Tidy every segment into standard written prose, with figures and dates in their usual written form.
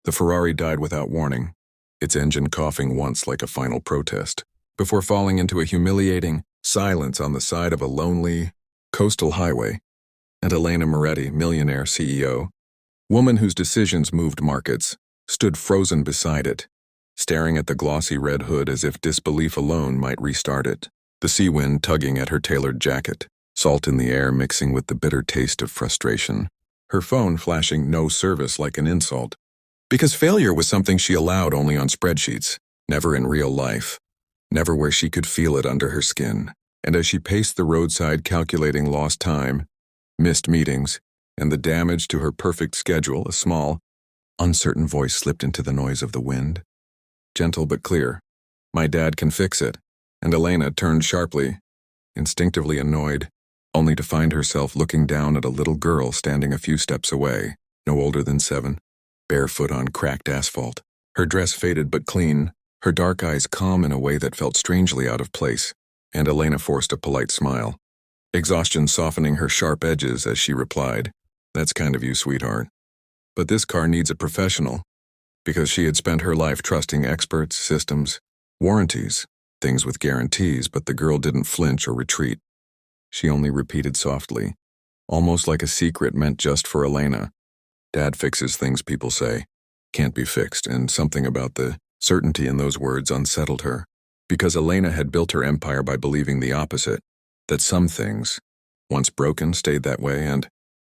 The Ferrari died without warning, its engine coughing once like a final protest, before falling into a humiliating silence on the side of a lonely coastal highway. And Elena Moretti, Millionaire CEO, woman whose decisions moved markets, stood frozen beside it, staring at the glossy red hood as if disbelief alone might restart it, the sea wind tugging at her tailored jacket, salt in the air mixing with the bitter taste of frustration, her phone flashing no service like an insult. Because failure was something she allowed only on spreadsheets, never in real life, never where she could feel it under her skin. And as she paced the roadside calculating lost time, missed meetings, and the damage to her perfect schedule, a small, uncertain voice slipped into the noise of the wind. Gentle but clear. "My dad can fix it." And Elena turned sharply, instinctively annoyed, only to find herself looking down at a little girl standing a few steps away, no older than 7, barefoot on cracked asphalt, her dress faded but clean, her dark eyes calm in a way that felt strangely out of place, and Elena forced a polite smile, exhaustion softening her sharp edges as she replied, "That's kind of you, sweetheart. But this car needs a professional," because she had spent her life trusting experts, systems, warranties, things with guarantees, but the girl didn't flinch or retreat. She only repeated softly, almost like a secret meant just for Elena, "Dad fixes things people say can't be fixed," and something about the certainty in those words unsettled her, because Elena had built her empire by believing the opposite, that some things, once broken, stayed that way, and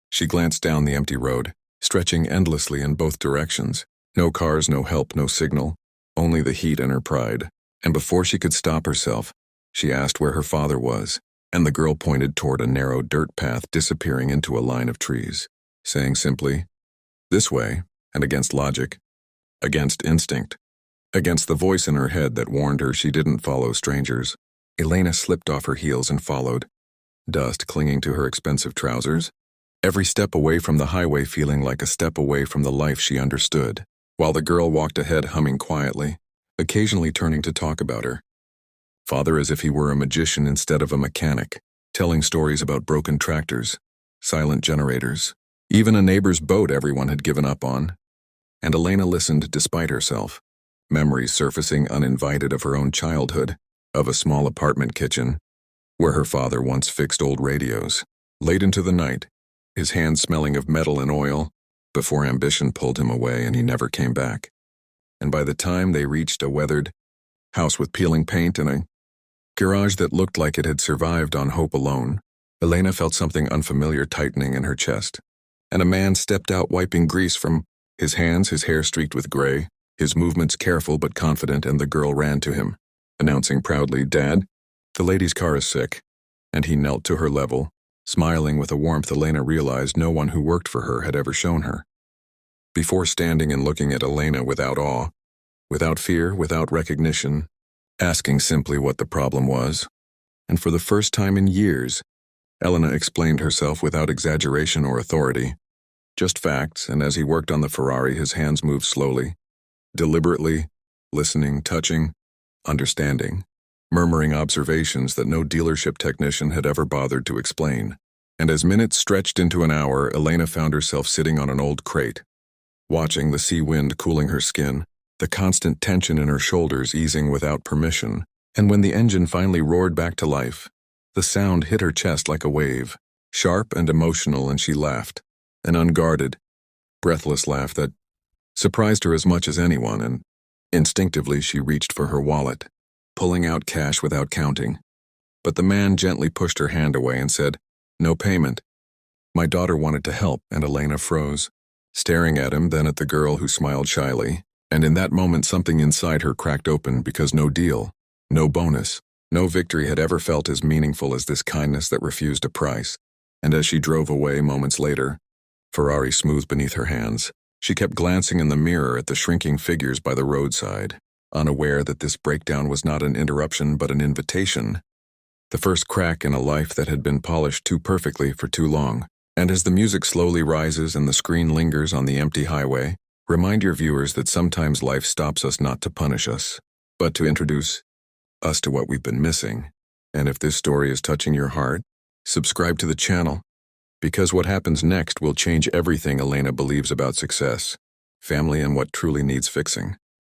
she glanced down the empty road, stretching endlessly in both directions. No cars, no help, no signal, only the heat and her pride. And before she could stop herself, she asked where her father was, and the girl pointed toward a narrow dirt path disappearing into a line of trees, saying simply, "This way," and against logic, against instinct, against the voice in her head that warned her she didn't follow strangers. Elena slipped off her heels and followed, dust clinging to her expensive trousers, every step away from the highway feeling like a step away from the life she understood, while the girl walked ahead humming quietly, occasionally turning to talk about her father as if he were a magician instead of a mechanic, telling stories about broken tractors, silent generators, even a neighbor's boat everyone had given up on. And Elena listened despite herself, memories surfacing uninvited of her own childhood, of a small apartment kitchen, where her father once fixed old radios, late into the night, his hands smelling of metal and oil, before ambition pulled him away and he never came back. And by the time they reached a weathered house with peeling paint and a garage that looked like it had survived on hope alone, Elena felt something unfamiliar tightening in her chest. And a man stepped out wiping grease from his hands, his hair streaked with gray, his movements careful but confident, and the girl ran to him, announcing proudly, "Dad, the lady's car is sick." And he knelt to her level, smiling with a warmth Elena realized no one who worked for her had ever shown her. Before standing and looking at Elena without awe, without fear, without recognition, asking simply what the problem was. And for the first time in years, Elena explained herself without exaggeration or authority, just facts, and as he worked on the Ferrari, his hands moved slowly, deliberately, listening, touching, understanding, murmuring observations that no dealership technician had ever bothered to explain. And as minutes stretched into an hour, Elena found herself sitting on an old crate, watching the sea wind cooling her skin, the constant tension in her shoulders easing without permission. And when the engine finally roared back to life, the sound hit her chest like a wave, sharp and emotional, and she laughed, an unguarded, breathless laugh that surprised her as much as anyone, and instinctively she reached for her wallet, pulling out cash without counting. But the man gently pushed her hand away and said, "No payment." My daughter wanted to help, and Elena froze, staring at him, then at the girl who smiled shyly, and in that moment something inside her cracked open, because no deal, no bonus, no victory had ever felt as meaningful as this kindness that refused a price. And as she drove away moments later, Ferrari smooth beneath her hands, she kept glancing in the mirror at the shrinking figures by the roadside, unaware that this breakdown was not an interruption but an invitation, the first crack in a life that had been polished too perfectly for too long. And as the music slowly rises and the screen lingers on the empty highway, remind your viewers that sometimes life stops us not to punish us, but to introduce us to what we've been missing. And if this story is touching your heart, subscribe to the channel, because what happens next will change everything Elena believes about success. family and what truly needs fixing.